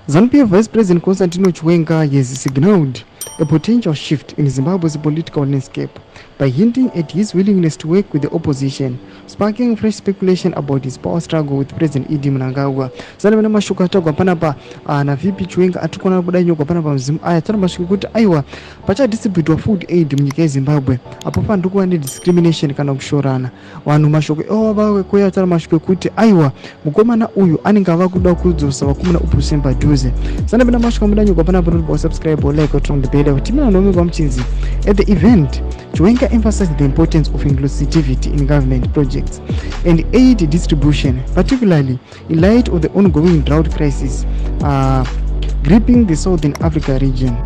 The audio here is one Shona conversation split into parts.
ZANU-PF Vice President Constantino Chiwenga has signaled a potential shift in Zimbabwe's political landscape by hinting at his willingness to work with the opposition, sparking fresh speculation about his power struggle with President Idi Mnangagwa. Zana mashuka atagwa panapa na VP Chiwenga atukona kudai nyogwa panapa mzimu aya tana mashuka kuti aiwa pacha distribute wa food aid munyika yeZimbabwe apo pandukuwa ndi discrimination kana kushorana wanhu mashuka vawe kuya tana mashuka kuti aiwa mukomana uyu anenge ava kuda kudzosa vakomana upusen padhuze. Zana mashuka muda nyogwa panapa kuti subscribe or like on the bell timina nomi kwa mchinzi. At the event, Chiwenga emphasized the importance of inclusivity in government projects and aid distribution, particularly in light of the ongoing drought crisis gripping the Southern Africa region.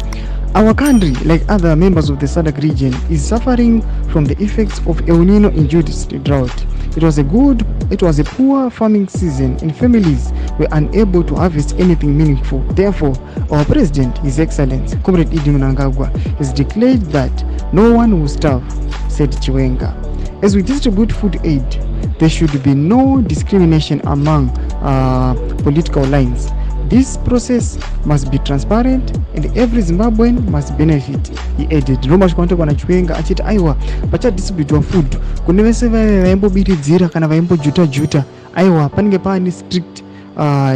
Our country, like other members of the Sabc region, is suffering from the effects of El Nino-induced drought. It was a poor farming season and families were unable to harvest anything meaningful. Therefore, our President, His Excellency, Comrade Idi Mnangagwa, has declared that no one will starve, said Chiwenga. As we distribute food aid, there should be no discrimination among political lines. This process must be transparent and every Zimbabwean must benefit, he added. Romash kwante kwa na Chiwenga achita aiwa pacha distribute wa food kune vese vaimbo biridzira kana vaimbo juta aiwa panenge pani strict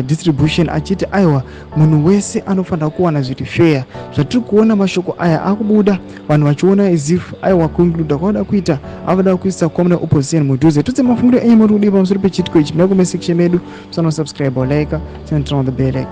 distribution achiti aiwa munhu wese anofanira kuwana zviri fair. Zvatiri kuona mashoko aya akubuda vanhu vachiona as if aiwa conclude kwada kuita avada kuisa common opposition mudhuze. Tutse mafungiro enyu muri kudipa musoro pechitiko ichi muna comment section medu. Subscribe or like, turn on the bell icon.